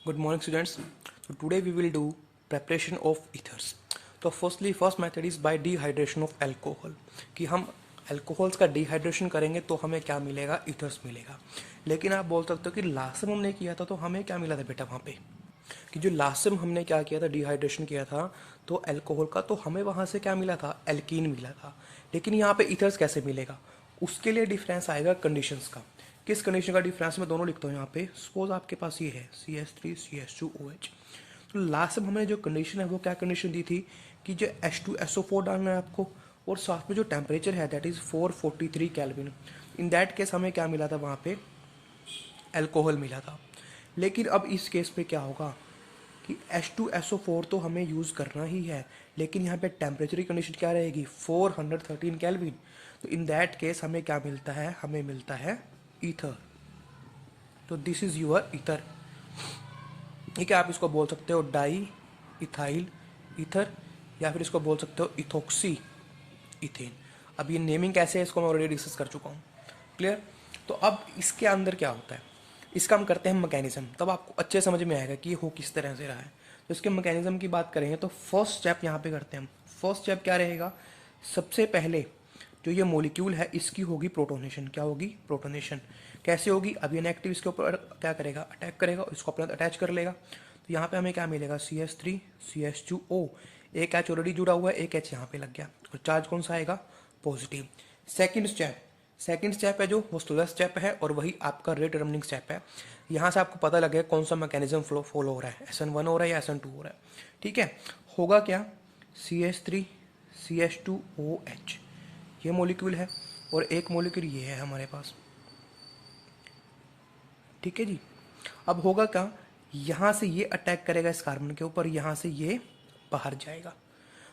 Good morning, students. So today we will do preparation of ethers. तो first method is by dehydration of alcohol कि हम alcohols का dehydration करेंगे तो हमें क्या मिलेगा, ईथर्स मिलेगा। लेकिन आप बोल सकते हो कि लास्ट टाइम हमने किया था तो हमें क्या मिला था बेटा वहाँ पे, कि जो लास्ट टाइम हमने क्या किया था, डिहाइड्रेशन किया था तो अल्कोहल का, तो हमें वहाँ से क्या मिला था, एल्कीन मिला था। लेकिन यहाँ पे ईथर्स कैसे मिलेगा, उसके लिए डिफरेंस आएगा कंडीशंस का। किस कंडीशन का डिफरेंस मैं दोनों लिखता हूँ यहाँ पे। सपोज आपके पास ये है CH3CH2OH। तो लास्ट में हमने जो कंडीशन है वो क्या कंडीशन दी थी कि जो H2SO4 डालना है आपको, और साथ में जो टेम्परेचर है that is 443 kelvin. In that case हमें क्या मिला था वहाँ पे, अल्कोहल मिला था। लेकिन अब इस केस पे क्या होगा कि H2SO4 तो हमें यूज़ करना ही है, लेकिन यहाँ पे टेम्परेचर की कंडीशन क्या रहेगी, 413 केल्विन। तो इन दैट केस हमें क्या मिलता है, हमें मिलता है ईथर। तो दिस इज यूअर ईथर। ठीक है, आप इसको बोल सकते हो डाई इथाइल ईथर, या फिर इसको बोल सकते हो इथोक्सी इथेन। अब ये नेमिंग कैसे है इसको मैं ऑलरेडी डिस्कस कर चुका हूँ। क्लियर। तो अब इसके अंदर क्या होता है, इसका हम करते हैं मैकेनिज्म, तब आपको अच्छे समझ में आएगा कि ये हो किस तरह से रहा है। तो इसके मैकेनिज्म की बात करेंगे तो फर्स्ट स्टेप यहाँ पे करते हैं हम। फर्स्ट स्टेप क्या रहेगा, सबसे पहले जो ये मॉलिक्यूल है इसकी होगी प्रोटोनेशन। क्या होगी, प्रोटोनेशन। कैसे होगी, अब ये नेगेटिव इसके ऊपर क्या करेगा, अटैक करेगा, इसको अपने अटैच कर लेगा। तो यहाँ पे हमें क्या मिलेगा, CH3CH2O। एक एच ऑलरेडी जुड़ा हुआ है, एक एच यहाँ पे लग गया, और चार्ज कौन सा आएगा, पॉजिटिव। सेकंड स्टेप है जो वो स्लो स्टेप है, और वही आपका रेट डिटरमिनिंग स्टेप है। यहाँ से आपको पता लगेगा कौन सा मैकेनिज्म फॉलो हो रहा है, SN1 हो रहा है या SN2 हो रहा है। ठीक है, होगा क्या, CH3CH2OH ये मॉलिक्यूल है, और एक मॉलिक्यूल ये है हमारे पास। ठीक है जी। अब होगा क्या, यहाँ से ये अटैक करेगा इस कार्बन के ऊपर, यहाँ से ये बाहर जाएगा।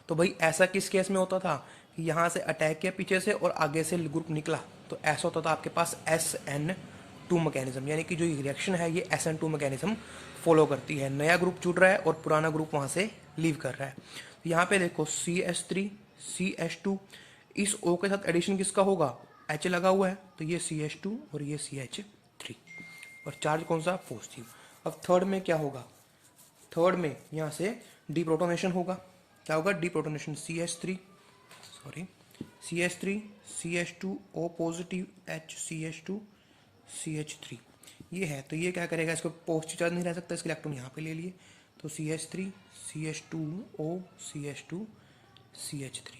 तो भाई ऐसा किस केस में होता था कि यहाँ से अटैक किया पीछे से और आगे से ग्रुप निकला, तो ऐसा होता था आपके पास SN2 मैकेनिज्म, यानी कि जो रिएक्शन है ये SN2 मैकेनिज्म फॉलो करती है। नया ग्रुप जुड़ रहा है और पुराना ग्रुप वहाँ से लीव कर रहा है। तो यहाँ पे देखो CH3CH2, इस O के साथ एडिशन किसका होगा, H लगा हुआ है, तो ये CH2 और ये CH3, और चार्ज कौन सा, पॉजिटिव। अब थर्ड में क्या होगा, थर्ड में यहाँ से डीप्रोटोनेशन होगा। क्या होगा, deprotonation, CH3 CH2O positive, HCH2 CH3 ये है। तो ये क्या करेगा, इसको पॉजिटिव चार्ज नहीं रह सकता, इसके इलेक्ट्रॉन यहाँ पे ले लिए, तो CH3 CH2O CH2 CH3।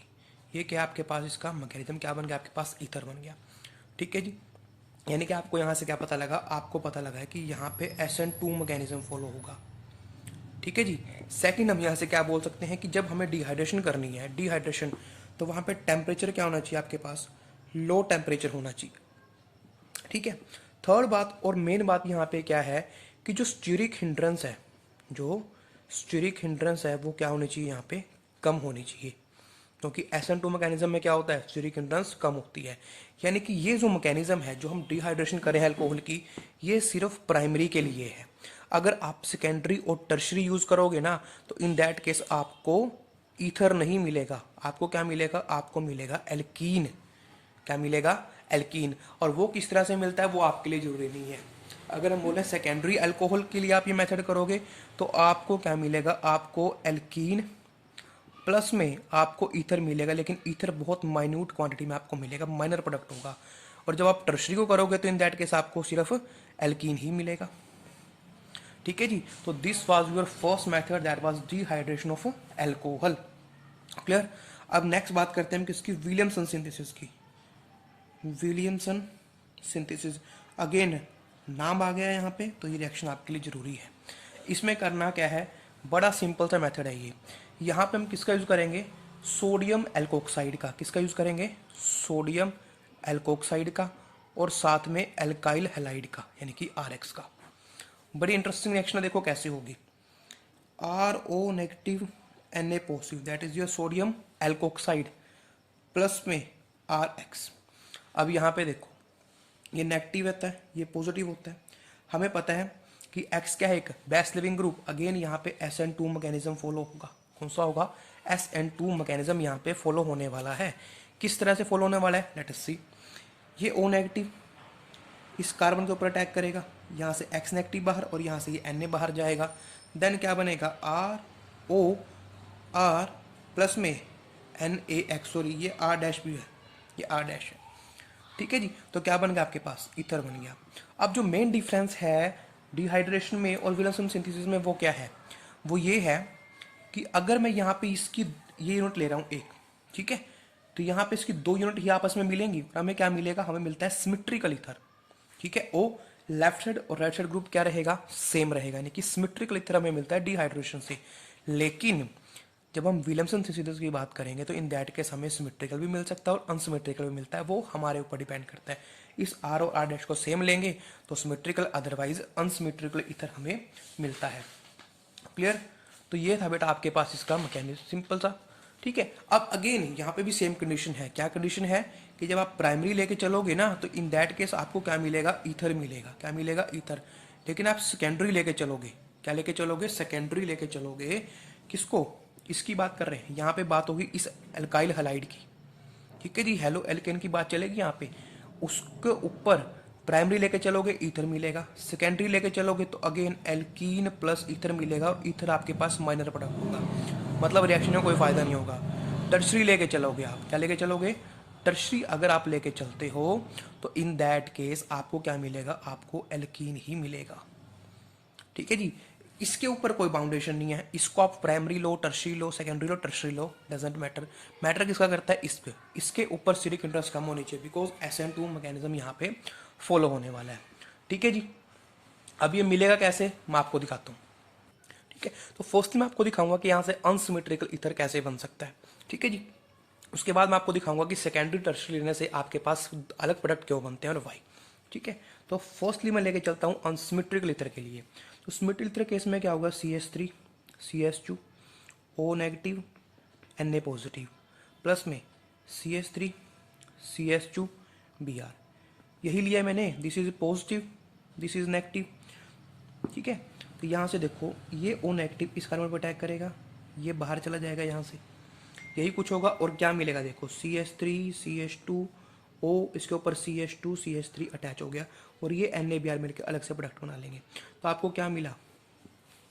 ये क्या आपके पास इसका मैकेनिज्म क्या बन गया, आपके पास ईथर बन गया। ठीक है जी। यानी कि आपको यहाँ से क्या पता लगा, आपको पता लगा है कि यहाँ पे SN2 मैकेनिज्म फॉलो होगा। ठीक है जी। सेकंड हम यहाँ से क्या बोल सकते हैं कि जब हमें डिहाइड्रेशन करनी है, डिहाइड्रेशन, तो वहाँ पे टेम्परेचर क्या होना चाहिए आपके पास, लो टेम्परेचर होना चाहिए। ठीक है। थर्ड बात और मेन बात यहाँ पे क्या है कि जो स्टीरिक हिंड्रेंस है, जो स्टीरिक हिंड्रेंस है वो क्या होनी चाहिए, यहाँ पे कम होनी चाहिए। क्योंकि SN2 मैकेनिज्म में क्या होता है, स्टीरिक हिंड्रेंस कम होती है। यानी कि ये जो मैकेनिज्म है जो हम डिहाइड्रेशन करें अल्कोहल की, ये सिर्फ प्राइमरी के लिए है। अगर आप सेकेंडरी और टर्शरी यूज करोगे ना, तो इन दैट केस आपको ईथर नहीं मिलेगा, आपको क्या मिलेगा, आपको मिलेगा एल्कीन। क्या मिलेगा, एल्कीन। और वो किस तरह से मिलता है वो आपके लिए जरूरी नहीं है। अगर हम बोले सेकेंडरी अल्कोहल के लिए आप ये मेथड करोगे तो आपको क्या मिलेगा, आपको एल्कीन प्लस में आपको ईथर मिलेगा, लेकिन ईथर बहुत माइन्यूट क्वांटिटी में आपको मिलेगा, माइनर प्रोडक्ट होगा। और जब आप टर्शरी को करोगे तो इन दैट केस आपको सिर्फ एल्कीन ही मिलेगा। ठीक है जी। तो this was your first method, that was dehydration of alcohol. Clear. अब नेक्स्ट बात करते हैं हम किसकी, विलियमसन सिंथेसिस की। विलियमसन सिंथेसिस, अगेन नाम आ गया यहाँ पे, तो ये रिएक्शन आपके लिए जरूरी है। इसमें करना क्या है, बड़ा सिंपल सा मेथड है ये। यहाँ पे हम किसका यूज करेंगे, सोडियम एल्कोक्साइड का। किसका यूज करेंगे, सोडियम एल्कोक्साइड का, और साथ में एल्काइल हैलाइड का, यानी कि RX का। बड़ी इंटरेस्टिंग रिएक्शन है, देखो कैसे होगी। RO negative Na positive, that is your sodium alkoxide, plus में RX। अब यहाँ पे देखो, ये नेगेटिव होता है, ये पॉजिटिव होता है। हमें पता है कि X क्या है, एक बेस्ट लिविंग ग्रुप। अगेन यहाँ पे SN2 मैकेनिज्म फॉलो होगा। कौन सा होगा, SN2 मैकेनिज्म यहाँ पे फॉलो होने वाला है। किस तरह से फॉलो होने वाला है, लेट अस सी। ये O नेगेटिव, इस कार्बन के ऊपर अटैक करेगा, यहाँ से X नेगेटिव बाहर और यहाँ से ये Na बाहर जाएगा। देन क्या बनेगा, ROR प्लस में NaX, सॉरी ये R डैश भी है, ये R डैश है। ठीक है जी, तो क्या बन गया आपके पास, ईथर बन गया। अब जो मेन डिफरेंस है डिहाइड्रेशन में और विल्सन सिंथेसिस में वो क्या है, वो ये है कि अगर मैं यहाँ पे इसकी ये यूनिट ले रहा हूँ एक, ठीक है, तो यहाँ पे इसकी दो यूनिट ही आपस में मिलेंगी, हमें क्या मिलेगा, हमें मिलता है सिमेट्रिकल ईथर। ठीक है, ओ लेफ्ट साइड और राइट साइड ग्रुप क्या रहेगा, सेम रहेगा, यानी कि सिमेट्रिकल ईथर हमें मिलता है डिहाइड्रेशन से। लेकिन जब हम विलियमसन सिंथेसिस की बात करेंगे तो इन दैट केस हमें सिमेट्रिकल भी मिल सकता है और अनसिमेट्रिकल भी मिलता है, वो हमारे ऊपर डिपेंड करता है। इस आर और आर डैश को सेम लेंगे तो सिमेट्रिकल, अदरवाइज अनसिमेट्रिकल ईथर हमें मिलता है। क्लियर, तो ये था बेटा आपके पास इसका मैकेनिज्म, सिंपल सा। ठीक है, अब अगेन यहाँ पे भी सेम कंडीशन है। क्या कंडीशन है कि जब आप प्राइमरी लेके चलोगे ना तो इन दैट केस आपको क्या मिलेगा, ईथर मिलेगा। क्या मिलेगा, ईथर। लेकिन आप सेकेंडरी लेके चलोगे, क्या लेके चलोगे, सेकेंडरी लेके चलोगे। किसको, इसकी बात कर रहे हैं, यहाँ पे बात होगी इस एल्काइल हैलाइड की। ठीक है जी, हेलो एल्केन की बात चलेगी यहाँ पे। उसके ऊपर प्राइमरी लेके चलोगे ईथर मिलेगा, सेकेंडरी लेके चलोगे तो अगेन एल्कीन प्लस ईथर मिलेगा और ईथर आपके पास माइनर प्रोडक्ट होगा, मतलब रिएक्शन में कोई फायदा नहीं होगा। टर्शरी लेके चलोगे आप, क्या लेके चलोगे, टर्शरी अगर आप लेके चलते हो तो इन दैट केस आपको क्या मिलेगा, आपको एल्कीन ही मिलेगा। ठीक है जी, इसके ऊपर कोई बाउंडेशन नहीं है। इसको आप primary low, tertiary low, secondary low, tertiary low, doesn't matter. Matter किसका करता है, इस पे, इसके ऊपर स्टीरिक इंटरेस्ट कम होनी चाहिए, बिकॉज SN2 मैकेनिज्म यहाँ पे फॉलो होने वाला है। ठीक है जी, अब ये मिलेगा कैसे, मैं आपको दिखाता हूँ। ठीक है, तो फर्स्ट मैं आपको दिखाऊंगा कि यहाँ से अनसिमेट्रिकल ईथर कैसे बन सकता है। ठीक है जी, उसके बाद मैं आपको दिखाऊंगा कि सेकेंडरी टर्शरी लेने से आपके पास अलग प्रोडक्ट क्यों बनते हैं और वाई। ठीक है, तो फर्स्टली मैं लेके चलता हूँ अनसिमेट्रिकल ईथर के लिए। तो सिमेट्रिकल ईथर केस में क्या होगा, CH3 CH2 O negative Na positive plus में CH3 CH2 Br, यही लिया है मैंने। This is positive, this is negative. ठीक है, तो यहाँ से देखो ये O नेगेटिव इस कार्बन पर अटैक करेगा, ये बाहर चला जाएगा यहाँ से, यही कुछ होगा। और क्या मिलेगा, देखो CH3 CH2 O, इसके ऊपर CH2 CH3 अटैच हो गया और ये NaBr मिलकर अलग से प्रोडक्ट बना लेंगे। तो आपको क्या मिला,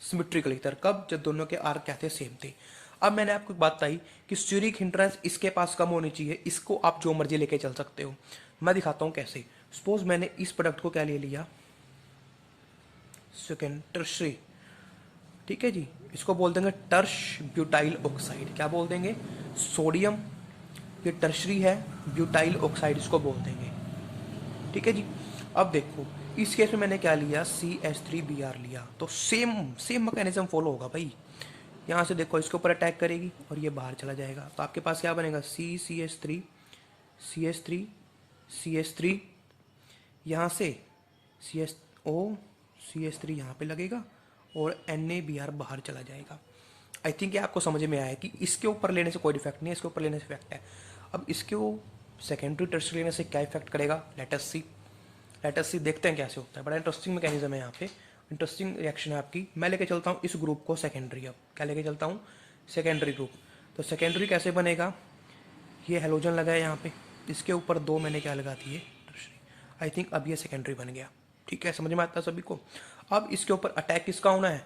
सिमेट्रिकल ईथर। कब, जब दोनों के आर क्या थे, सेम थे। अब मैंने आपको एक बात बताई कि स्टीरिक हिंड्रेंस इसके पास कम होनी चाहिए, इसको आप जो मर्जी लेके चल सकते हो। मैं दिखाता हूँ कैसे। सपोज मैंने इस प्रोडक्ट को क्या ले लिया, सेकेंड टर्शरी। ठीक है जी, इसको बोल देंगे टर्श ब्यूटाइल ऑक्साइड। क्या बोल देंगे, सोडियम, ये टर्शरी है, ब्यूटाइल ऑक्साइड इसको बोल देंगे। ठीक है जी, अब देखो इस केस में मैंने क्या लिया, CH3Br लिया, तो सेम सेम मैकेनिज्म फॉलो होगा भाई। यहाँ से देखो इसके ऊपर अटैक करेगी और ये बाहर चला जाएगा, तो आपके पास क्या बनेगा, CH3 CH3 CH3, यहाँ से CHO CH3 यहाँ पे लगेगा और NaBr बाहर चला जाएगा। आई थिंक ये आपको समझ में आया कि इसके ऊपर लेने से कोई इफेक्ट नहीं है, इसके ऊपर लेने से इफेक्ट है। अब इसके वो सेकेंडरी टर्शरी लेने से क्या इफेक्ट करेगा, लेट अस सी देखते हैं कैसे होता है। बड़ा इंटरेस्टिंग मैकेनिज्म है यहाँ पे, इंटरेस्टिंग रिएक्शन है आपकी। मैं लेके चलता हूँ इस ग्रुप को सेकेंडरी। अब क्या लेके चलता हूँ, सेकेंडरी ग्रुप। तो सेकेंडरी कैसे बनेगा, ये हेलोजन लगा है यहाँ पे, इसके ऊपर दो मैंने क्या लगा दिए, टर्शरी। आई थिंक अब ये सेकेंडरी बन गया। ठीक है, समझ में आता है सभी को। अब इसके ऊपर अटैक किसका होना है,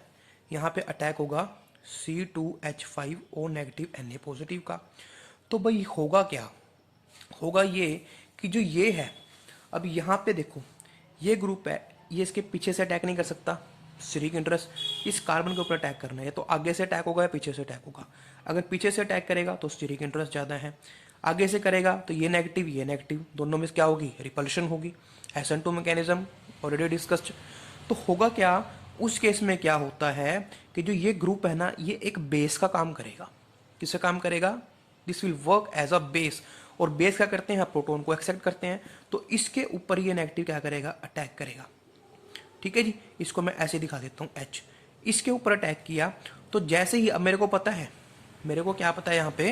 यहाँ पे अटैक होगा C2H5O नेगेटिव Na पॉजिटिव का। तो भाई होगा क्या, होगा ये कि जो ये है, अब यहाँ पे देखो ये ग्रुप है, ये इसके पीछे से अटैक नहीं कर सकता, स्टीरिक इंटरेस्ट इस कार्बन के ऊपर अटैक करना है, तो आगे से अटैक होगा या पीछे से अटैक होगा। अगर पीछे से अटैक करेगा तो स्टीरिक इंटरेस्ट ज़्यादा है, आगे से करेगा तो ये नेगेटिव, दोनों में क्या होगी, रिपल्शन होगी। SN2 mechanism already discussed. तो होगा क्या, उस केस में क्या होता है कि जो ये ग्रुप है ना, ये एक बेस का काम करेगा। किसका काम करेगा, this will work as a base. और बेस क्या करते हैं, प्रोटॉन को एक्सेप्ट करते हैं, तो इसके ऊपर ये नेगेटिव क्या करेगा, अटैक करेगा। ठीक है जी, इसको मैं ऐसे दिखा देता हूँ, H इसके ऊपर अटैक किया तो जैसे ही, अब मेरे को पता है, मेरे को क्या पता है यहाँ पे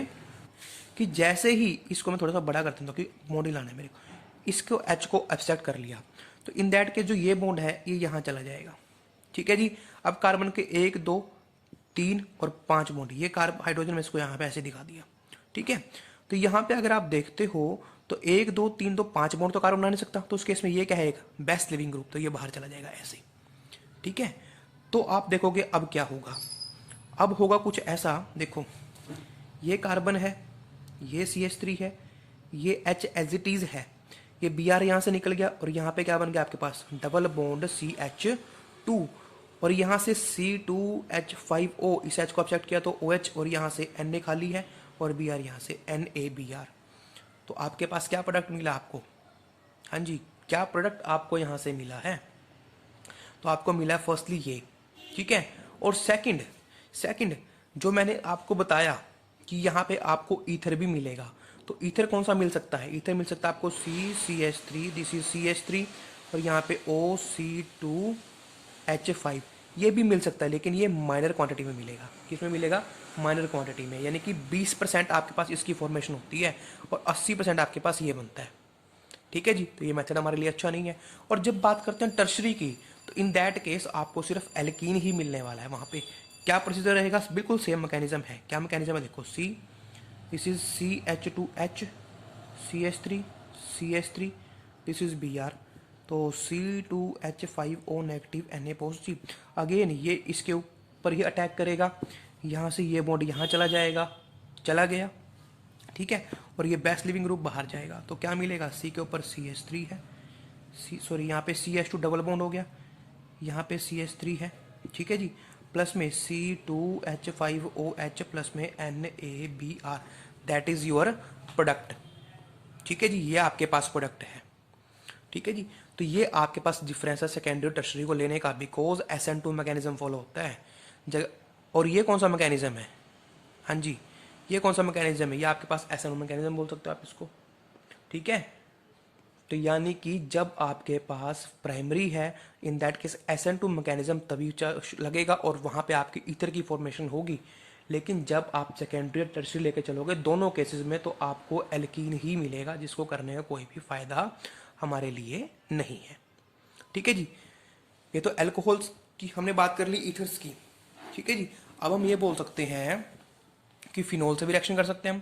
कि जैसे ही इसको मैं थोड़ा सा बड़ा कर देता हूँ, क्योंकि बॉन्ड लाना है मेरे को, इसको H को एब्स्ट्रैक्ट कर लिया, तो इन दैट के जो ये बॉन्ड है ये यहाँ चला जाएगा। ठीक है जी, अब कार्बन के 1 2 3 और 5 बॉन्ड, ये हाइड्रोजन में इसको यहाँ पे ऐसे दिखा दिया। ठीक है, तो यहाँ पे अगर आप देखते हो तो 1 2 3 2 5 बॉन्ड तो कार्बन बना नहीं सकता, तो उस केस में ये क्या है, एक बेस्ट लिविंग ग्रुप, तो ये बाहर चला जाएगा ऐसे। ठीक है, तो आप देखोगे अब क्या होगा, अब होगा कुछ ऐसा, देखो ये कार्बन है, ये CH3 है, ये H एज इट इज है, ये Br यहाँ से निकल गया और यहाँ पे क्या बन गया आपके पास, डबल बॉन्ड CH2, और यहाँ से C2H5O, इस H को ऑब्जेक्ट किया तो OH, और यहाँ से Na खाली है और Br यहाँ से NaBr। तो आपके पास क्या प्रोडक्ट मिला आपको, हाँ जी, क्या प्रोडक्ट आपको यहाँ से मिला है, तो आपको मिला फर्स्टली ये, ठीक है। और सेकंड जो मैंने आपको बताया कि यहाँ पे आपको ईथर भी मिलेगा, तो ईथर कौन सा मिल सकता है, ईथर मिल सकता है आपको CH3, दिस इज CH3, और यहाँ पे OC2H5, ये भी मिल सकता है, लेकिन ये माइनर क्वांटिटी में मिलेगा। किस में मिलेगा, माइनर क्वांटिटी में, यानी कि 20% आपके पास इसकी फॉर्मेशन होती है और 80% आपके पास ये बनता है। ठीक है जी, तो ये मेथड हमारे लिए अच्छा नहीं है। और जब बात करते हैं टर्शरी की, तो इन दैट केस आपको सिर्फ एल्कीन ही मिलने वाला है। वहाँ पे क्या प्रोसीजर रहेगा, बिल्कुल सेम मैकेनिज्म है। क्या मैकेनिज्म है, देखो C, this is CH2H, CH3, this is Br, तो C2H5O negative, Na positive. Again ये इसके ऊपर ही अटैक करेगा, यहाँ से ये बॉन्ड यहाँ चला जाएगा, चला गया, ठीक है, और ये बेस्ट लिविंग ग्रुप बाहर जाएगा। तो क्या मिलेगा, C के ऊपर CH3 है, यहाँ पे CH2 डबल बॉन्ड हो गया, यहाँ पे CH3 है, ठीक है जी, प्लस में C2H5OH प्लस में NaBr, that is your product. ठीक है जी, ये आपके पास प्रोडक्ट है। ठीक है जी, तो ये आपके पास डिफरेंस है सेकेंडरी टर्शरी को लेने का, बिकॉज SN2 मैकेनिज्म फॉलो होता है। और ये कौन सा मैकेनिज्म है, हाँ जी, ये कौन सा मैकेनिज्म है, ये आपके पास SN2 मैकेनिज्म बोल सकते हो आप इसको। ठीक है, तो यानी कि जब आपके पास प्राइमरी है, in that case SN2 mechanism तभी लगेगा और वहाँ पे आपकी ईथर की फॉर्मेशन होगी। लेकिन जब आप सेकेंडरी और टर्शरी लेके चलोगे दोनों केसेस में, तो आपको एल्कीन ही मिलेगा, जिसको करने का कोई भी फायदा हमारे लिए नहीं है। ठीक है जी, ये तो एल्कोहल्स की हमने बात कर ली, ईथर्स की। ठीक है जी, अब हम ये बोल सकते हैं कि फिनोल से भी रिएक्शन कर सकते हैं हम।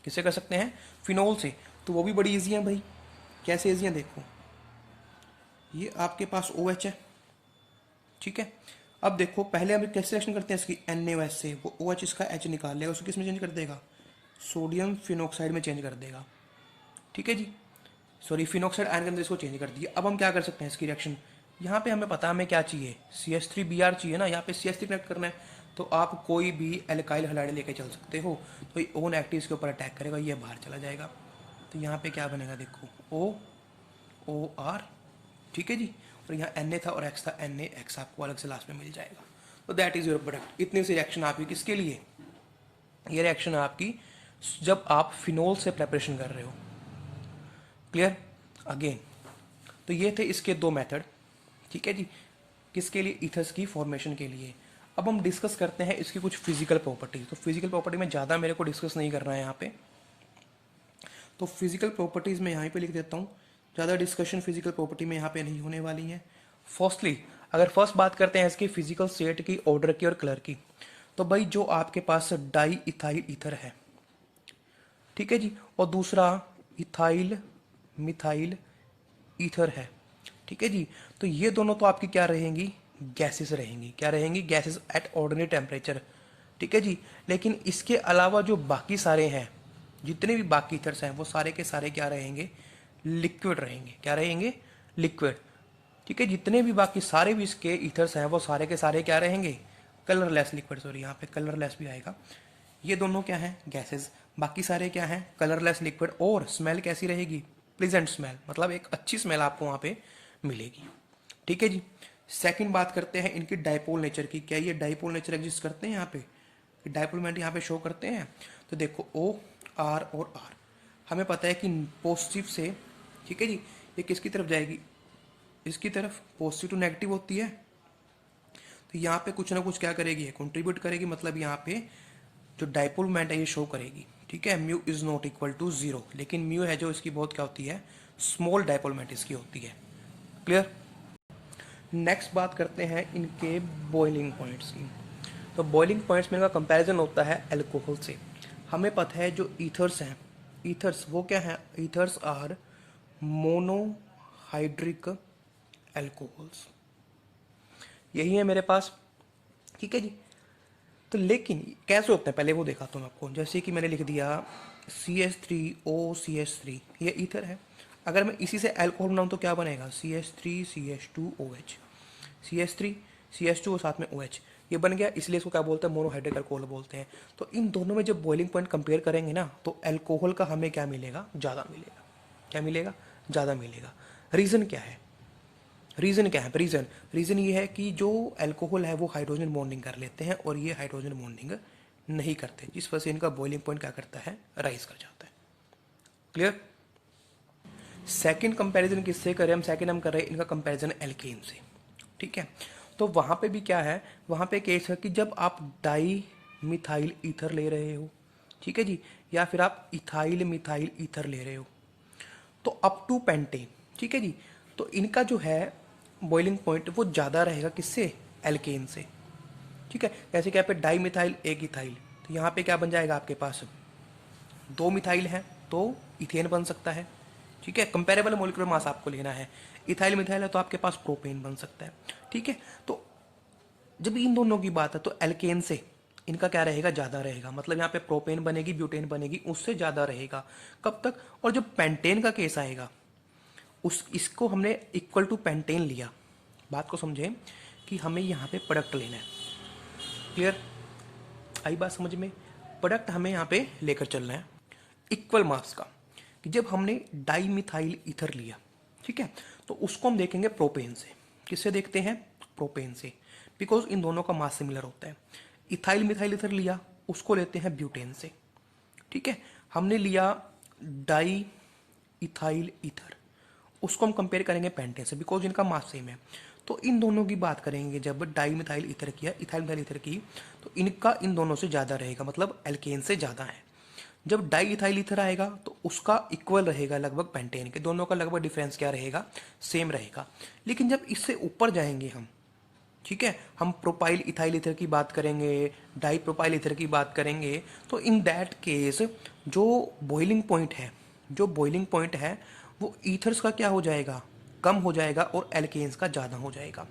किससे कर सकते हैं, फिनोल से, तो वो भी बड़ी ईजी है भाई। कैसे ईजी है, देखो ये आपके पास OH है, ठीक है। अब देखो पहले हम कैसे रिएक्शन करते हैं इसकी, NaOH से, वो OH इसका H निकाल लेगा, उसको किस में चेंज कर देगा, सोडियम फिनोक्साइड में चेंज कर देगा। ठीक है जी, सॉरी फिनोक्साइड आयन के अंदर इसको चेंज कर दिया। अब हम क्या कर सकते हैं इसकी रिएक्शन, यहाँ पे हमें पता है हमें क्या चाहिए, CH3Br चाहिए ना, यहाँ पे CH3 कनेक्ट करना है, तो आप कोई भी एल्काइल हैलाइड लेके चल सकते हो, तो ये O नेगेटिव इसके ऊपर अटैक करेगा, ये बाहर चला जाएगा। तो यहाँ पे क्या बनेगा, देखो OR, ठीक है जी, और यहाँ Na था और X था, NaX आपको अलग से लास्ट में मिल जाएगा। तो दैट इज योर प्रोडक्ट। इतनी सी रिएक्शन आपकी किसके लिए, ये रिएक्शन आपकी जब आप फिनोल से प्रेपरेशन कर रहे हो। क्लियर, अगेन तो ये थे इसके दो मेथड। ठीक है जी, किसके लिए, ईथर्स की फॉर्मेशन के लिए। अब हम डिस्कस करते हैं इसकी कुछ फिजिकल प्रॉपर्टी। तो फिजिकल प्रॉपर्टी में ज़्यादा मेरे को डिस्कस नहीं करना है यहाँ पे, तो फिजिकल प्रॉपर्टीज़ में यहाँ पे लिख देता हूँ, ज़्यादा डिस्कशन फिजिकल प्रॉपर्टी में यहाँ पे नहीं होने वाली है। फर्स्टली अगर फर्स्ट बात करते हैं इसकी फिजिकल स्टेट की, ऑर्डर की और कलर की, तो भाई जो आपके पास डाई इथाइल ईथर है, ठीक है जी, और दूसरा इथाइल मिथाइल ईथर है, ठीक है जी, तो ये दोनों तो आपकी क्या रहेंगी, गैसेस रहेंगी। क्या रहेंगी, गैसेस एट ऑर्डिनरी टेम्परेचर। ठीक है जी, लेकिन इसके अलावा जो बाकी सारे हैं, जितने भी बाकी ईथर्स हैं, वो सारे के सारे क्या रहेंगे, लिक्विड रहेंगे। क्या रहेंगे, लिक्विड। ठीक है, जितने भी बाकी सारे भी इसके ईथर्स हैं, वो सारे के सारे क्या रहेंगे, कलरलेस लिक्विड। सॉरी, यहाँ पे कलरलेस भी आएगा। ये दोनों क्या है, गैसेस, बाकी सारे क्या हैं, कलरलेस लिक्विड। और स्मेल कैसी रहेगी, प्लीजेंट स्मेल, मतलब एक अच्छी स्मेल आपको वहाँ पे मिलेगी। ठीक है जी, सेकंड बात करते हैं इनकी डाइपोल नेचर की। क्या ये डाइपोल नेचर एग्जिस्ट करते हैं यहाँ पे, डाइपोल मोमेंट यहाँ पे शो करते हैं। तो देखो O R और R, हमें पता है कि पॉजिटिव से, ठीक है जी, ये किसकी तरफ जाएगी, इसकी तरफ, पॉजिटिव टू नेगेटिव होती है। तो यहाँ पे कुछ ना कुछ क्या करेगी, कंट्रीब्यूट करेगी, मतलब यहाँ पे जो डाइपोल मोमेंट है ये शो करेगी। ठीक है, mu is not equal to 0, लेकिन म्यू है जो इसकी बहुत क्या होती है, स्मॉल डाइपोल मोमेंट इसकी होती है। क्लियर। नेक्स्ट बात करते हैं इनके बॉइलिंग पॉइंट्स की। तो बॉइलिंग पॉइंट्स में इनका कंपैरिजन होता है अल्कोहल से। हमें पता है जो ईथर्स हैं, ईथर्स वो क्या है, ईथर्स आर मोनोहाइड्रिक एल्कोहल्स, यही है मेरे पास, ठीक है जी। तो लेकिन कैसे होते हैं पहले वो दिखाता हूँ आपको। जैसे कि मैंने लिख दिया CH3OCH3, ये ईथर है। अगर मैं इसी से अल्कोहल बनाऊँ तो क्या बनेगा, CH3CH2OH, CH3CH2 और साथ में OH, ये बन गया। इसलिए इसको क्या बोलते हैं, मोनोहाइड्रिक अल्कोहल बोलते हैं। तो इन दोनों में जब बॉइलिंग पॉइंट कंपेयर करेंगे ना, तो अल्कोहल का हमें क्या मिलेगा, ज़्यादा मिलेगा। क्या मिलेगा, ज़्यादा मिलेगा। रीज़न क्या है, रीज़न क्या है, रीज़न ये है कि जो अल्कोहल है वो हाइड्रोजन बॉन्डिंग कर लेते हैं और ये हाइड्रोजन बॉन्डिंग नहीं करते, जिस वजह से इनका बॉइलिंग पॉइंट क्या करता है, राइज कर जाता है। क्लियर। सेकंड कंपैरिजन किससे करें हम, सेकंड हम कर रहे हैं इनका कंपैरिजन एल्केन से, ठीक है। तो वहाँ पे भी क्या है, वहाँ पे केस है कि जब आप डाई मिथाइल ईथर ले रहे हो, ठीक है जी, या फिर आप इथाइल मिथाइल ईथर ले रहे हो, तो अप टू पेंटेन, ठीक है जी, तो इनका जो है बॉइलिंग पॉइंट वो ज़्यादा रहेगा किससे, एल्केन से, ठीक है। जैसे कि यहाँ पे डाई मिथाइल एक इथाइल, तो यहाँ पे क्या बन जाएगा आपके पास, दो मिथाइल है तो इथेन बन सकता है, ठीक है। कंपेरेबल मोलिकुलर मास आपको लेना है। इथाइल मिथाइल है तो आपके पास प्रोपेन बन सकता है, ठीक है। तो जब इन दोनों की बात है तो एल्केन से इनका क्या रहेगा, ज़्यादा रहेगा। मतलब यहाँ पे प्रोपेन बनेगी, ब्यूटेन बनेगी, उससे ज़्यादा रहेगा। कब तक, और जब पेंटेन का केस आएगा उस इसको हमने इक्वल टू पेंटेन लिया। बात को समझें कि हमें यहाँ पे प्रोडक्ट लेना है। क्लियर, आई बात समझ में। प्रोडक्ट हमें यहाँ पे लेकर चलना है इक्वल मास का। कि जब हमने डाई मिथाइल ईथर लिया, ठीक है, तो उसको हम देखेंगे प्रोपेन से। किससे देखते हैं, प्रोपेन से, बिकॉज इन दोनों का मास सिमिलर होता है। इथाइल मिथाइल ईथर लिया, उसको लेते हैं ब्यूटेन से, ठीक है। हमने लिया डाई इथाइल ईथर, उसको हम कंपेयर करेंगे पेंटेन से, बिकॉज इनका मास सेम है। तो इन दोनों की बात करेंगे जब डाई मिथाइल ईथर किया, इथाइल मिथाइल ईथर की, तो इनका इन दोनों से ज़्यादा रहेगा, मतलब एल्केन से ज़्यादा है। जब डाई इथाइल ईथर आएगा तो उसका इक्वल रहेगा लगभग पेंटेन के, दोनों का लगभग डिफरेंस क्या रहेगा, सेम रहेगा। लेकिन जब इससे ऊपर जाएंगे हम, ठीक है, हम प्रोपाइल इथाइल ईथर की बात करेंगे, डाई प्रोपाइल ईथर की बात करेंगे, तो इन दैट केस जो बॉइलिंग पॉइंट है, जो बॉइलिंग पॉइंट है वो ईथर्स का क्या हो जाएगा, कम हो जाएगा और एल्केन्स का ज़्यादा हो जाएगा।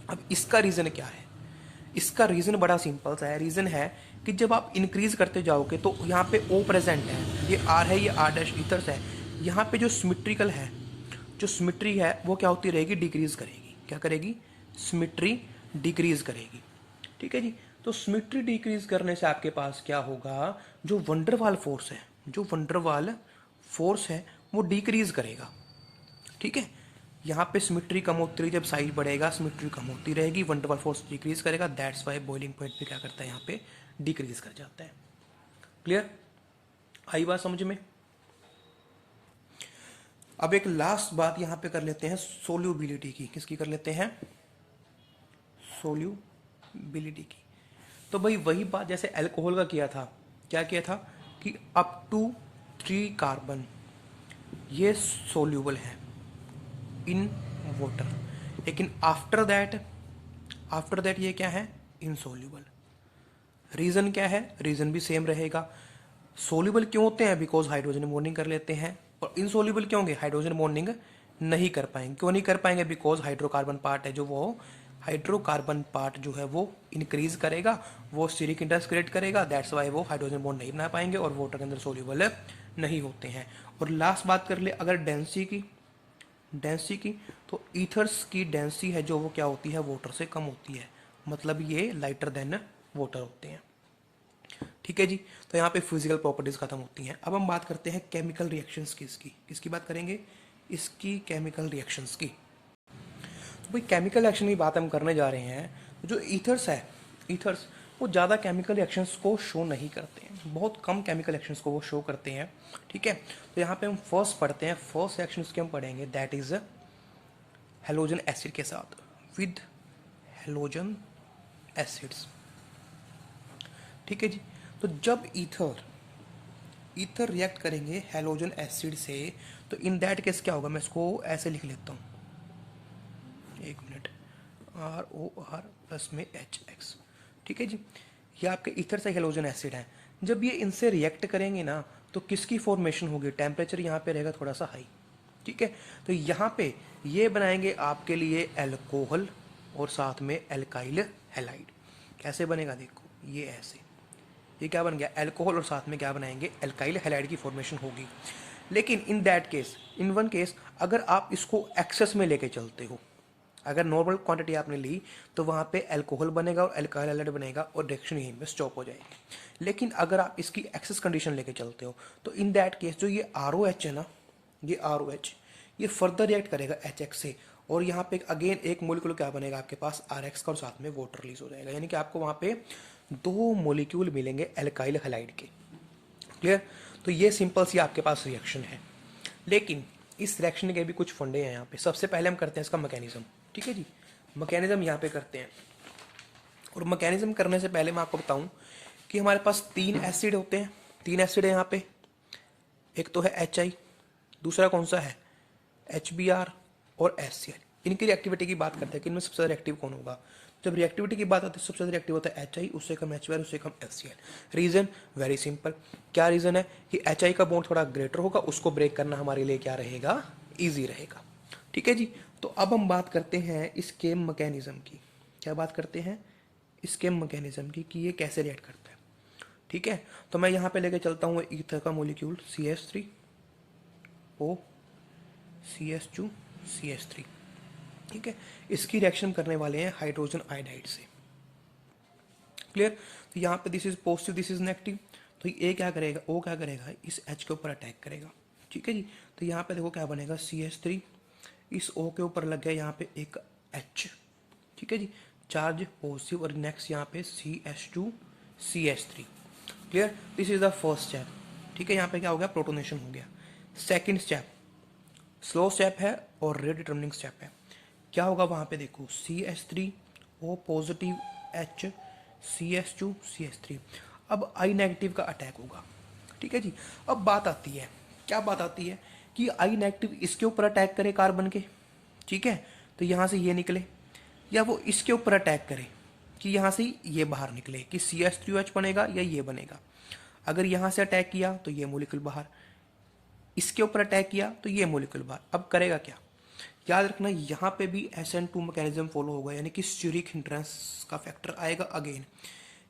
अब इसका रीज़न क्या है, इसका रीज़न बड़ा सिंपल सा है। रीज़न है कि जब आप इंक्रीज करते जाओगे तो यहाँ पे O प्रेजेंट है, ये R है, ये R डैश ईथर्स है। यहाँ पे जो सिमेट्रिकल है, जो सिमेट्री है वो क्या होती रहेगी, डिक्रीज करेगी। क्या करेगी, सिमेट्री डिक्रीज करेगी, ठीक है जी। तो सिमेट्री डिक्रीज करने से आपके पास क्या होगा, जो वंडरवाल फोर्स है, जो वंडरवाल फोर्स है वो डिक्रीज करेगा, ठीक है। यहाँ पे सिमेट्री कम होती रही, जब साइज बढ़ेगा सिमेट्री कम होती रहेगी, वंडरवाल फोर्स डिक्रीज करेगा, दैट्स वाई बॉइलिंग पॉइंट पे क्या करता है, यहाँ पे डिक्रीज कर जाता है। क्लियर, आई बात समझ में। अब एक लास्ट बात यहाँ पे कर लेते हैं सोल्यूबिलिटी की। किसकी कर लेते हैं, सोल्यूबिलिटी की। तो भाई वही बात जैसे अल्कोहल का किया था, क्या किया था कि अप टू 3 कार्बन ये सोल्यूबल है इन वाटर, लेकिन आफ्टर दैट ये क्या है, इनसोल्यूबल। रीज़न क्या है, रीज़न भी सेम रहेगा। सोल्यूबल क्यों होते हैं, बिकॉज हाइड्रोजन बॉन्डिंग कर लेते हैं। और इनसोल्यूबल क्यों होंगे, हाइड्रोजन बॉन्डिंग नहीं कर पाएंगे। क्यों नहीं कर पाएंगे, बिकॉज हाइड्रोकार्बन पार्ट है जो वो हाइड्रोकार्बन पार्ट जो है वो इंक्रीज करेगा, वो स्टीरिक इंडेक्स क्रिएट करेगा, दैट्स वाई वो हाइड्रोजन बॉन्ड नहीं बना पाएंगे और वाटर के अंदर सोल्यूबल नहीं होते हैं। और लास्ट बात कर ले अगर डेंसिटी की, तो ईथर्स की डेंसिटी है जो वो क्या होती है, वाटर से कम होती है। मतलब ये लाइटर देन वाटर होते हैं, ठीक है जी। तो यहाँ पे फिजिकल प्रॉपर्टीज खत्म होती हैं। अब हम बात करते हैं केमिकल रिएक्शंस की। किसकी बात करेंगे, इसकी केमिकल रिएक्शंस की। तो भाई केमिकल रिएक्शन की बात हम करने जा रहे हैं। जो ईथर्स है, ईथर्स वो ज़्यादा केमिकल रिएक्शंस को शो नहीं करते हैं, बहुत कम केमिकल रिएक्शंस को वो शो करते हैं, ठीक है। तो यहाँ पे हम फर्स्ट पढ़ते हैं, फर्स्ट रिएक्शन की हम पढ़ेंगे, दैट इज हेलोजन एसिड के साथ, विद हेलोजन एसिड्स, ठीक है जी। तो जब ईथर रिएक्ट करेंगे हेलोजन एसिड से, तो इन दैट केस क्या होगा, मैं इसको ऐसे लिख लेता हूँ, एक मिनट, ROR प्लस में HX, ठीक है जी। ये आपके ईथर से हेलोजन एसिड है। जब ये इनसे रिएक्ट करेंगे ना, तो किसकी फॉर्मेशन होगी, टेम्परेचर यहाँ पे रहेगा थोड़ा सा हाई, ठीक है। तो यहाँ पे ये बनाएंगे आपके लिए एल्कोहल और साथ में एल्काइल हैलाइड। कैसे बनेगा देखो, ये ऐसे, ये क्या बन गया, एल्कोहल और साथ में क्या बनाएंगे, एल्काइल हैलाइड की फॉर्मेशन होगी। लेकिन in that case, in one case, अगर आप इसको एक्सेस में लेके चलते हो, अगर नॉर्मल क्वांटिटी आपने ली तो वहाँ पे एल्कोहल बनेगा और एल्काइल हैलाइड बनेगा और रिएक्शन यहीं पे स्टॉप हो जाएगी। लेकिन अगर आप इसकी एक्सेस कंडीशन लेके चलते हो तो इन दैट केस जो ये ROH है ना, ये ROH ये फर्दर रिएक्ट करेगा HX से, और यहाँ पे अगेन एक मोलिक्यूल क्या बनेगा आपके पास RX का, और साथ में वाटर रिलीज हो जाएगा। यानी कि आपको वहाँ पे 2 मोलिक्यूल मिलेंगे एल्काइल हैलाइड के। क्लियर। तो ये सिंपल सी आपके पास रिएक्शन है। लेकिन इस रिएक्शन के भी कुछ फंडे हैं यहाँ पे। सबसे पहले हम करते हैं इसका मैकेनिज्म, ठीक है जी। मैकेनिज्म यहाँ पे करते हैं, और मैकेनिज्म करने से पहले मैं आपको बताऊं कि हमारे पास 3 एसिड होते हैं, 3 एसिड है यहाँ पे। एक तो है HI, दूसरा कौन सा है HBr और HCl। इनकी रिएक्टिविटी की बात करते हैं कि इनमें सबसे ज़्यादा रिएक्टिव कौन होगा। जब रिएक्टिविटी की बात आती है सबसे ज़्यादा रिएक्टिव होता है HI, उससे कम HBr, उससे कम HCl। रीज़न वेरी सिंपल, क्या रीज़न है कि HI का बॉन्ड थोड़ा ग्रेटर होगा, उसको ब्रेक करना हमारे लिए क्या रहेगा, ईजी रहेगा, ठीक है जी। तो अब हम बात करते हैं इसके मैकेनिज्म की। क्या बात करते हैं, इसके मैकेनिज्म की, कि ये कैसे रिएक्ट करता है, ठीक है। तो मैं यहाँ पे लेके चलता हूँ ईथर का मोलिक्यूल CH3O CH2 CH3, ठीक है। इसकी रिएक्शन करने वाले हैं हाइड्रोजन आयोडाइड से। क्लियर। तो यहाँ पे this is positive, this is negative. तो ये क्या करेगा, O क्या करेगा, इस H के ऊपर अटैक करेगा, ठीक है जी। तो यहाँ पे देखो क्या बनेगा, CH3, इस O के ऊपर लग गया यहाँ पे एक H, ठीक है जी, चार्ज पॉजिटिव, और नेक्स्ट यहाँ पे CH2 CH3। Clear. This is the first step, ठीक है। यहाँ पे क्या हो गया, प्रोटोनेशन हो गया। सेकेंड स्टेप स्लो स्टेप है और रेट डिटर्मिनिंग स्टेप है। क्या होगा वहाँ पे देखो, CH3O positive H CH2 CH3। अब I नेगेटिव का अटैक होगा, ठीक है जी। अब बात आती है, क्या बात आती है कि I नेगेटिव इसके ऊपर अटैक करे कार्बन के, ठीक है, तो यहाँ से ये निकले, या वो इसके ऊपर अटैक करे कि यहाँ से ये बाहर निकले, कि CH3OH बनेगा या ये बनेगा। अगर यहाँ से अटैक किया तो ये मोलिक्यूल बाहर, इसके ऊपर अटैक किया तो ये मोलिक्यूल बाहर। अब करेगा क्या, याद रखना यहाँ पे भी SN2 मैकेनिज्म फॉलो होगा, यानी कि स्यूरिक हिंड्रेंस का फैक्टर आएगा अगेन,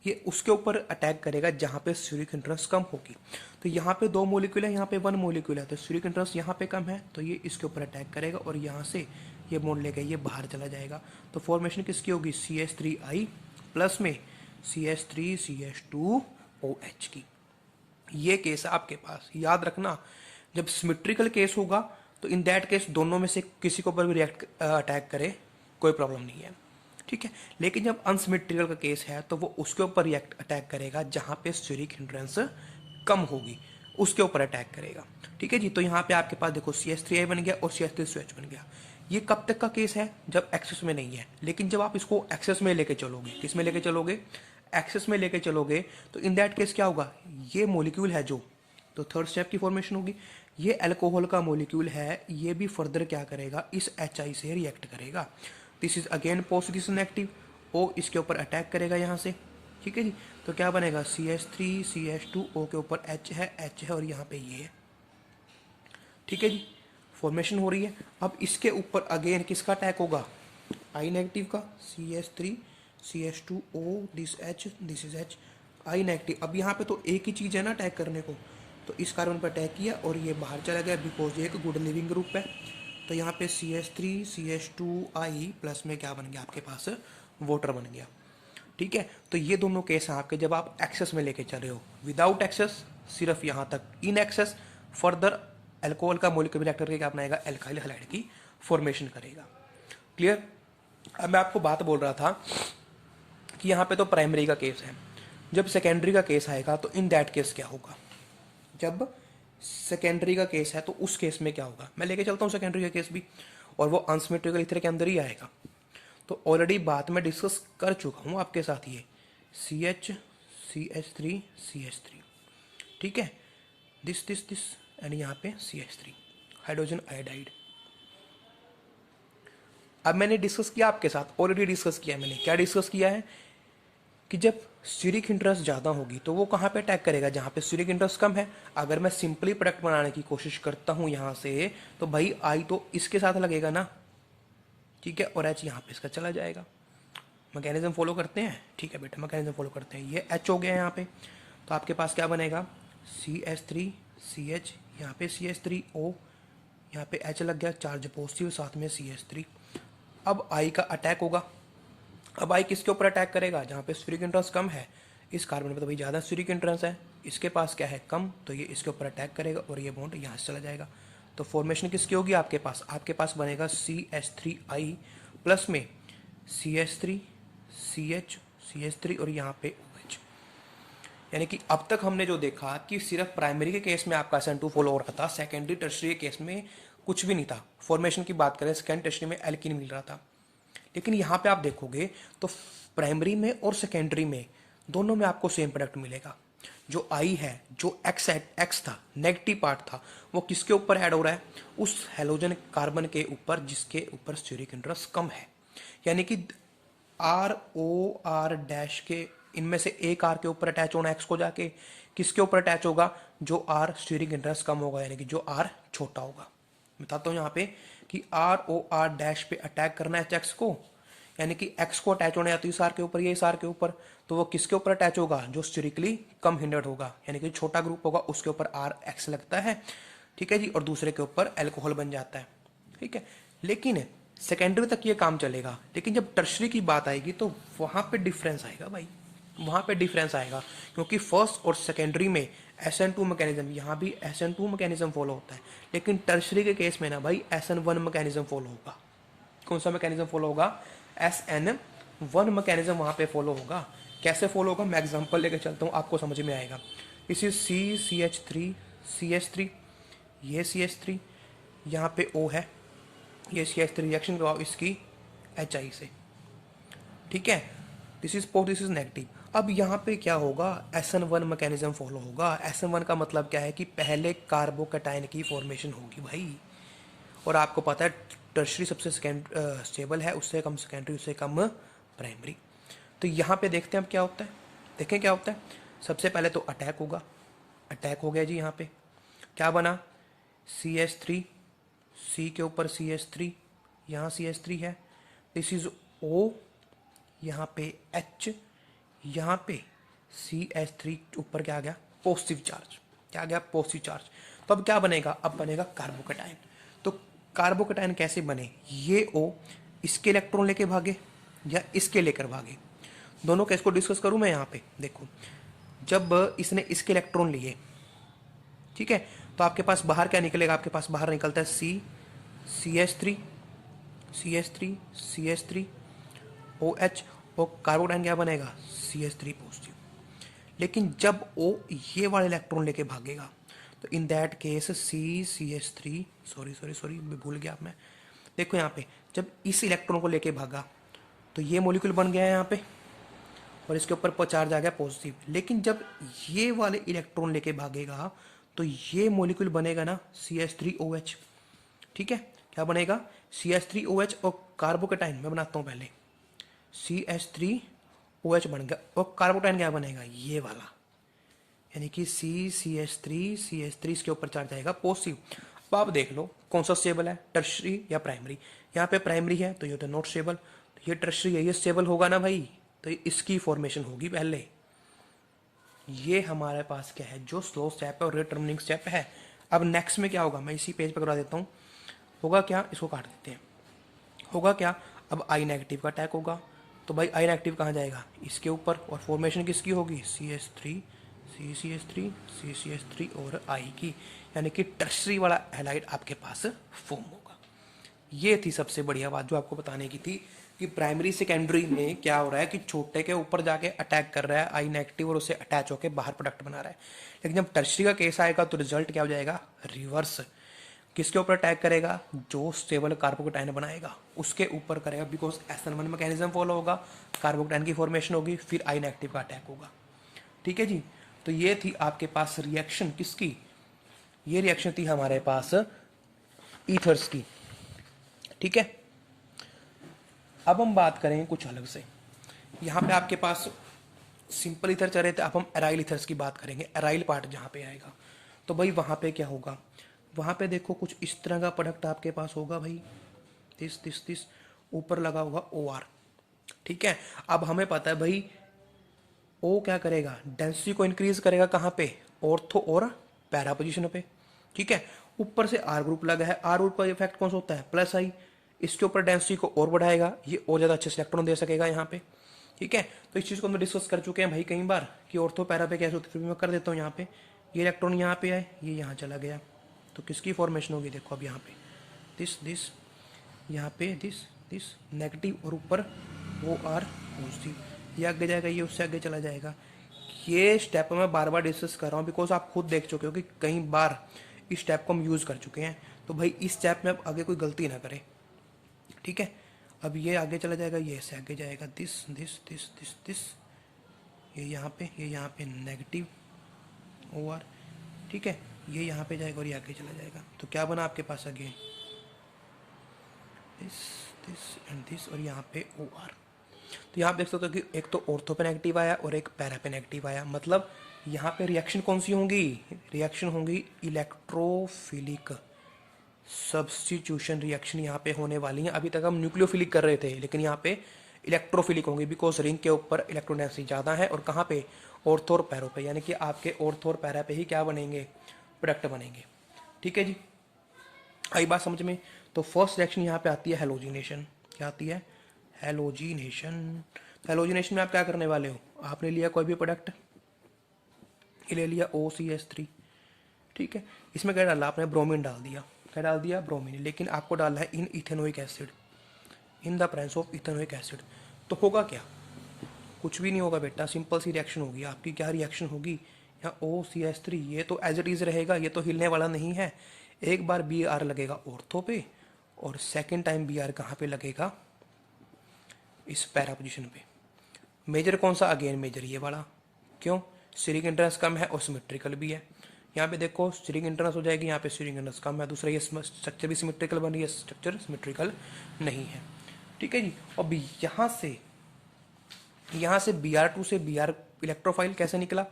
ये उसके ऊपर अटैक करेगा जहाँ पे स्यूरिक हिंड्रेंस कम होगी। तो यहाँ पे 2 मोलिक्यूल है, यहाँ पे 1 मोलिक्यूल है, तो स्यूरिक हिंड्रेंस यहाँ पे कम है, तो ये इसके ऊपर अटैक करेगा और यहाँ से ये बॉन्ड लेकर ये बाहर चला जाएगा। तो फॉर्मेशन किसकी होगी, CH3I प्लस में CH3CH2OH की। ये केस है आपके पास, याद रखना। जब सिमेट्रिकल केस होगा तो इन दैट केस दोनों में से किसी को ऊपर भी अटैक करे कोई प्रॉब्लम नहीं है, ठीक है। लेकिन जब अनसिमेट्रिकल का केस है तो वो उसके ऊपर अटैक करेगा जहाँ पे स्टेरिक हिंड्रेंस कम होगी, उसके ऊपर अटैक करेगा, ठीक है जी। तो यहाँ पे आपके पास देखो CH3I बन गया और CH3CH बन गया। ये कब तक का केस है, जब एक्सेस में नहीं है। लेकिन जब आप इसको एक्सेस में लेके चलोगे, किस में लेके चलोगे, एक्सेस में लेके चलोगे, तो इन दैट केस क्या होगा, ये मोलिक्यूल है जो, तो थर्ड स्टेप की फॉर्मेशन होगी। ये अल्कोहल का मोलिक्यूल है, ये भी फर्दर क्या करेगा, इस HI से रिएक्ट करेगा। This is again positive, this is negative. O इसके ऊपर अटैक करेगा यहाँ से, ठीक है जी। तो क्या बनेगा, CH3 CH2 O के ऊपर H है और यहाँ पे ये है, ठीक है जी। फॉर्मेशन हो रही है। अब इसके ऊपर अगेन किसका अटैक होगा, I नेगेटिव का, CH3 CH2O this H, this is H, I negative. अब यहाँ पे तो एक ही चीज़ है ना अटैक करने को, तो इस कार्बन पर अटैक किया और ये बाहर चला गया, बिकॉज ये एक गुड लिविंग ग्रुप है। तो यहाँ पे CH3 CH2I प्लस में क्या बन गया आपके पास, वाटर बन गया, ठीक है। तो ये दोनों केस हैं आपके जब आप एक्सेस में लेके चल रहे हो। विदाउट एक्सेस सिर्फ यहाँ तक, इन एक्सेस फर्दर अल्कोहल का मोलिक्यूल रिएक्टर के क्या बनाएगा, एल्काइल हैलाइड की फॉर्मेशन करेगा। क्लियर। अब मैं आपको बात बोल रहा था कि यहाँ पे तो प्राइमरी का केस है, जब सेकेंडरी का केस आएगा तो इन दैट केस क्या होगा, जब सेकेंडरी का केस है तो उस केस में क्या होगा। मैं लेके चलता हूँ सेकेंडरी का केस भी, और वो अनसिमेट्रिकल इथर के अंदर ही आएगा। तो ऑलरेडी बात में डिस्कस कर चुका हूँ आपके साथ, ये CH CH3 CH3, ठीक है, दिस दिस दिस एंड यहाँ पे CH3 हाइड्रोजन आयोडाइड। अब मैंने डिस्कस किया आपके साथ, ऑलरेडी डिस्कस किया मैंने, क्या डिस्कस किया है कि कि जब स्टीरिक इंटरेस्ट ज़्यादा होगी तो वो कहाँ पे अटैक करेगा, जहाँ पे स्टीरिक इंटरेस्ट कम है। अगर मैं सिंपली प्रोडक्ट बनाने की कोशिश करता हूँ यहाँ से, तो भाई आई तो इसके साथ लगेगा ना, ठीक है, और एच यहाँ पे इसका चला जाएगा। मैकेनिज्म फॉलो करते हैं, ठीक है बेटा, मैकेनिज्म फॉलो करते हैं। ये एच हो गया यहाँ पे, तो आपके पास क्या बनेगा, CH3CH, यहाँ पे CH3O, यहाँ पे H लग गया, चार्ज पॉजिटिव, साथ में CH3। अब आई का अटैक होगा। अब आई किसके ऊपर अटैक करेगा, जहाँ पे स्फीरिक इंटरेस्ट कम है। इस कार्बन में तो भाई ज़्यादा स्फीरिक इंटरेस्ट है, इसके पास क्या है, कम, तो ये इसके ऊपर अटैक करेगा और ये बॉन्ड यहाँ से चला जाएगा। तो फॉर्मेशन किसकी होगी आपके पास बनेगा CH3I प्लस में CH3 CH3 और यहाँ पे OH। यानी कि अब तक हमने जो देखा कि सिर्फ प्राइमरी के केस में आपका SN2 फॉलो हो रहा था, सेकेंडरी टर्शरी के केस में कुछ भी नहीं था। फॉर्मेशन की बात करें, सेकेंड टर्शरी में एल्कीन मिल रहा था। लेकिन यहाँ पे आप देखोगे तो प्राइमरी में और सेकेंडरी में दोनों में आपको सेम प्रोडक्ट मिलेगा। जो आई है, जो एक्स था, नेगेटिव पार्ट था, वो किसके ऊपर ऐड हो रहा है, उस हेलोजन कार्बन के ऊपर जिसके ऊपर स्टीरिक इंटरेस्ट कम है। यानी कि ROR- के इनमें से एक आर के ऊपर अटैच होना एक्स को जाके, किसके ऊपर अटैच होगा, जो आर स्टीरिक इंटरेस्ट कम होगा, यानी कि जो आर छोटा होगा। बताता हूँ यहाँ पे कि ROR- पे अटैक करना है एक्स को, यानी कि एक्स को अटैच होना है तो इस आर के ऊपर या इस आर के ऊपर, तो वो किसके ऊपर अटैच होगा, जो स्टीरिकली कम हिंडर्ड होगा, यानी कि छोटा ग्रुप होगा उसके ऊपर RX लगता है, ठीक है जी, और दूसरे के ऊपर एल्कोहल बन जाता है, ठीक है। लेकिन सेकेंडरी तक ये काम चलेगा, लेकिन जब टर्शरी की बात आएगी तो वहाँ पे डिफरेंस आएगा भाई, वहाँ पे डिफरेंस आएगा, क्योंकि फर्स्ट और सेकेंडरी में SN2 मैकेनिज्म, यहाँ भी SN2 मैकेनिज्म फॉलो होता है, लेकिन टर्शरी के केस में ना भाई SN1 मैकेनिज्म फॉलो होगा। कौन सा मैकेनिज्म फॉलो होगा, SN1 मैकेनिज्म वहाँ पे फॉलो होगा। कैसे फॉलो होगा, मैं एग्जांपल लेके चलता हूँ, आपको समझ में आएगा। इस इज CH3, ये CH3, यहाँ पे O है, ये CH3 रिएक्शन करवाओ इसकी HI से, ठीक है, this is positive, this is negative. अब यहाँ पे क्या होगा, SN1 मैकेनिज्म फॉलो होगा। SN1 का मतलब क्या है कि पहले कार्बोकैटायन की फॉर्मेशन होगी भाई, और आपको पता है टर्शरी सबसे स्टेबल है, उससे कम सेकेंडरी, उससे कम प्राइमरी। तो यहाँ पे देखते हैं अब क्या होता है, देखें क्या होता है। सबसे पहले तो अटैक होगा, अटैक हो गया जी, यहाँ पे क्या बना, CH3, C के ऊपर CH3, यहाँ CH3 है, दिस इज O, यहाँ पे H, यहाँ पे CH3 ऊपर क्या आ गया, पॉजिटिव चार्ज, क्या आ गया, पॉजिटिव चार्ज। तो अब क्या बनेगा, अब बनेगा कार्बोकैटायन। तो कार्बोकैटायन कैसे बने, ये O इसके इलेक्ट्रॉन लेके भागे या इसके लेकर भागे, दोनों केस को डिस्कस करूं मैं यहाँ पे। देखो, जब इसने इसके इलेक्ट्रॉन लिए, ठीक है, तो आपके पास बाहर क्या निकलेगा, आपके पास बाहर निकलता है CH3 OH, और कार्बोकैटायन क्या बनेगा, CH3 पॉजिटिव। लेकिन जब O ये वाले इलेक्ट्रॉन लेके भागेगा, तो in that case CH3, sorry मैं भूल गया मैं, देखो यहाँ पे जब इस इलेक्ट्रॉन को लेके भागा तो ये मॉलिक्यूल बन गया है यहाँ पे, और इसके ऊपर चार्ज आ गया पॉजिटिव। लेकिन जब ये वाले इलेक्ट्रॉन लेके भागेगा तो ये मॉलिक्यूल बनेगा ना CH3OH, ठीक है, क्या बनेगा, CH3OH, और कार्बोकैटायन मैं बनाता हूँ पहले, CH3OH बन गया, और कार्बोकैटायन क्या बनेगा, ये वाला, यानी कि CH3 इसके ऊपर चार्ज आएगा पॉजिटिव। अब आप देख लो कौन सा स्टेबल है, टर्शरी या प्राइमरी। यहाँ पे प्राइमरी है तो ये तो नॉट स्टेबल, तो ये टर्शरी है, ये स्टेबल होगा ना भाई, तो इसकी फॉर्मेशन होगी पहले। ये हमारे पास क्या है, जो स्लो स्टेप है और रिटर्निंग स्टेप है। अब नेक्स्ट में क्या होगा, मैं इसी पेज पर करवा देता हूँ। होगा क्या, इसको काट देते हैं, होगा क्या, अब आई नेगेटिव का अटैक होगा, तो भाई आई नेगेटिव कहाँ जाएगा, इसके ऊपर, और फॉर्मेशन किसकी होगी, CH3 और आई की, यानी कि टर्शरी वाला हैलाइड आपके पास फॉर्म होगा। ये थी सबसे बढ़िया बात जो आपको बताने की थी कि प्राइमरी सेकेंडरी में क्या हो रहा है कि छोटे के ऊपर जाके अटैक कर रहा है आई नेगेटिव, और उससे अटैच होकर बाहर प्रोडक्ट बना रहा है। लेकिन जब टर्शरी का केस आएगा तो रिजल्ट क्या हो जाएगा, रिवर्स, किसके ऊपर अटैक करेगा, जो स्टेबल कार्बोकैटायन बनाएगा उसके ऊपर करेगा, बिकॉज SN1 मैकेनिज्म फॉलो होगा, कार्बोकैटायन की फॉर्मेशन होगी, फिर आई नेगेटिव का अटैक होगा, ठीक है जी। तो ये थी आपके पास रिएक्शन किसकी, ये रिएक्शन थी हमारे पास ईथर्स की, ठीक है। अब हम बात करें कुछ अलग से। यहाँ पे आपके पास सिंपल ईथर चल रहे थे, अब हम एराइल ईथर्स की बात करेंगे, एराइल पार्ट जहाँ पे आएगा। तो भाई वहाँ पे क्या होगा, वहाँ पे देखो कुछ इस तरह का प्रोडक्ट आपके पास होगा भाई, दिस ऊपर लगा होगा ओ आर। ठीक है, अब हमें पता है भाई ओ क्या करेगा, डेंसिटी को इंक्रीज करेगा कहाँ पे, ऑर्थो और पैरा पोजिशन पे। ठीक है, ऊपर से आर ग्रुप लगा है, आर ग्रुप का इफेक्ट कौन सा होता है, प्लस आई, इसके ऊपर डेंसिटी को और बढ़ाएगा, ये और ज़्यादा अच्छे से इलेक्ट्रॉन दे सकेगा यहाँ पे। ठीक है, तो इस चीज़ को हम डिस्कस कर चुके हैं भाई कई बार कि ऑर्थो पैरा पे कैसे होता है, फिर भी मैं कर देता हूँ यहाँ पे। ये इलेक्ट्रॉन यहाँ पे आए, ये यहाँ चला गया, तो किसकी फॉर्मेशन होगी, देखो अब यहाँ पे दिस यहाँ पे दिस नेगेटिव और ऊपर ओ आर पॉजिटिव, ये आगे जाएगा, ये उससे आगे चला जाएगा। ये स्टेप मैं बार बार डिस्कस कर रहा हूँ बिकॉज आप खुद देख चुके हो कि कई बार इस स्टेप को हम यूज़ कर चुके हैं, तो भाई इस स्टेप में अब आगे कोई गलती ना करें। ठीक है, अब ये आगे चला जाएगा, ये ऐसे आगे जाएगा, दिस ये यहाँ पे नेगेटिव ओ आर। ठीक है, ये यहाँ पे जाएगा और ये आगे चला जाएगा, तो क्या बना आपके पास अगेन दिस एंड दिस, और यहाँ पे ओ आर। तो यहाँ देख सकते हो कि एक तो ऑर्थो पे नेगेटिव आया और एक पैरा पे नेगेटिव आया, मतलब यहाँ पे रिएक्शन कौन सी होंगी, रिएक्शन होंगी इलेक्ट्रोफिलिक सब्स्टिट्यूशन रिएक्शन यहाँ पे होने वाली है। अभी तक हम न्यूक्लियोफिलिक कर रहे थे, लेकिन यहाँ पे इलेक्ट्रोफिलिक होंगी बिकॉज रिंग के ऊपर इलेक्ट्रॉन डेंसिटी ज़्यादा है, और कहाँ पे, ऑर्थो और पैरों पे, यानी कि आपके ऑर्थो और पैरा पे ही क्या बनेंगे, प्रोडक्ट बनेंगे। ठीक है जी, आई बात समझ में। तो फर्स्ट रिएक्शन यहाँ पे आती है हेलोजिनेशन, क्या आती है, हेलोजिनेशन। हेलोजिनेशन में आप क्या करने वाले हो, आपने लिया कोई भी प्रोडक्ट, ये ले लिया OCH3। ठीक है, इसमें क्या डाला आपने, ब्रोमीन डाल दिया, क्या डाल दिया, ब्रोमीन, लेकिन आपको डालना है in ethanoic acid, in the presence of ethanoic acid. तो होगा क्या, कुछ भी नहीं होगा बेटा, सिंपल सी रिएक्शन होगी आपकी। क्या रिएक्शन होगी, यहाँ OCH3 ये तो एज इट इज रहेगा, ये तो हिलने वाला नहीं है। एक बार Br लगेगा ऑर्थो पे, और सेकेंड टाइम Br कहाँ पे लगेगा, इस पैरा पोजिशन पे। मेजर कौन सा, अगेन मेजर ये वाला, क्यों, स्टीरिक इंटरेंस कम है और सिमेट्रिकल भी है। यहाँ पे देखो स्टीरिक इंटरेंस हो जाएगी, यहाँ पे स्टीरिक इंटरेंस कम है, दूसरा ये स्ट्रक्चर भी सिमेट्रिकल बन रही है, स्ट्रक्चर सिमेट्रिकल नहीं है। ठीक है जी, अब यहाँ से Br2 से Br इलेक्ट्रोफाइल कैसे निकला,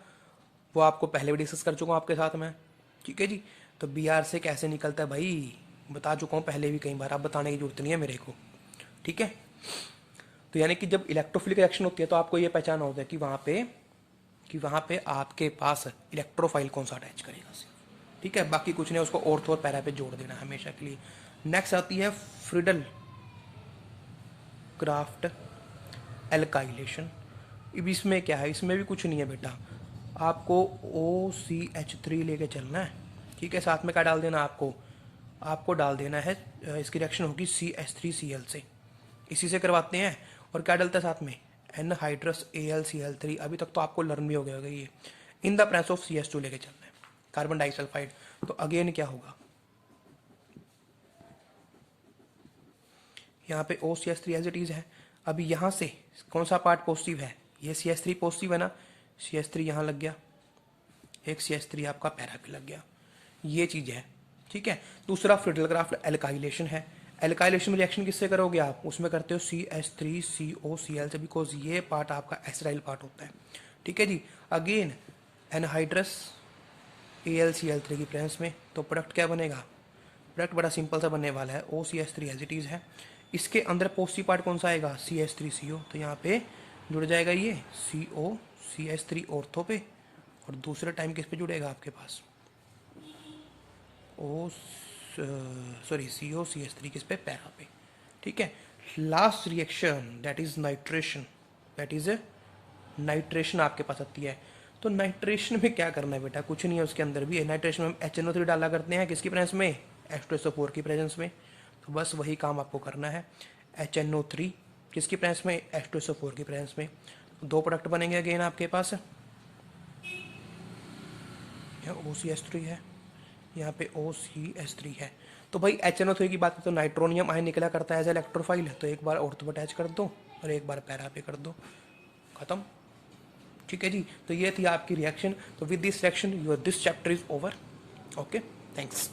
वो आपको पहले भी डिस्कस कर चुका हूँ आपके साथ में। ठीक है जी, तो Br से कैसे निकलता है भाई, बता चुका हूँ पहले भी कई बार, आप बताने की जरूरत नहीं है मेरे को। ठीक है, तो यानी कि जब इलेक्ट्रोफिलिक रिएक्शन होती है तो आपको ये पहचाना होता है कि वहाँ पे आपके पास इलेक्ट्रोफाइल कौन सा अटैच करेगा। ठीक है, बाकी कुछ नहीं, उसको ऑर्थो और पैरा पे जोड़ देना हमेशा के लिए। नेक्स्ट आती है फ्रिडल क्राफ्ट एल्काइलेशन। अब इसमें क्या है, इसमें भी कुछ नहीं है बेटा, आपको OCH3 लेके चलना है। ठीक है, साथ में क्या डाल देना आपको डाल देना है, इसकी रिएक्शन होगी CH3Cl से, इसी से करवाते हैं। और क्या डलता है साथ में, एनहाइड्रस AlCl3। अभी तक तो आपको लर्न भी हो गया होगा ये। इन द प्रेजेंस ऑफ CH2 लेके चलना है, कार्बन डाइसल्फाइड। तो अगेन क्या होगा, यहाँ पे OCH3 एज इट इज है। अभी यहाँ से कौन सा पार्ट पॉजिटिव है, ये CH3 पॉजिटिव है ना, CH3 यहाँ लग गया, एक CH3 आपका पैरा पे लग गया, ये चीज़ है। ठीक है, दूसरा फ्रिडल क्राफ्ट एल्काइलेशन है। एल्काइलेशन में रिएक्शन किससे करोगे आप, उसमें करते हो CH3COCl से, बिकॉज ये पार्ट आपका एसिडाइल पार्ट होता है। ठीक है जी, अगेन एनहाइड्रस AlCl3 की प्रेजेंस में, तो प्रोडक्ट क्या बनेगा, प्रोडक्ट बड़ा सिंपल सा बनने वाला है, OCH3 एज इट इज है। इसके अंदर पॉजिटिव पार्ट कौन सा आएगा, CH3CO, तो यहाँ पे जुड़ जाएगा ये CH3 ऑर्थो पे, और दूसरे टाइम किस पे जुड़ेगा आपके पास, COCH3 किस पे, पैरा पे। ठीक है, last reaction that is nitration, nitration आपके पास आती है। तो नाइट्रेशन में क्या करना है बेटा, कुछ नहीं है, उसके अंदर भी है नाइट्रेशन में हम HNO3 डाला करते हैं, किसकी प्रेजेंस में, H2SO4 की प्रेजेंस में। तो बस वही काम आपको करना है, HNO3 किसकी प्रेजेंस में, H2SO4 की प्रेजेंस में। दो प्रोडक्ट बनेंगे अगेन आपके पास, यहाँ OCH3 है, यहाँ पे OCH3 है। तो भाई HNO3 की बात करें तो नाइट्रोनियम आयन निकला करता है एज इलेक्ट्रोफाइल, तो एक बार ऑर्थो अटैच कर दो और एक बार पैरा पे कर दो, खत्म। ठीक है जी, तो ये थी आपकी रिएक्शन। तो with this reaction your this chapter is over. Okay, thanks.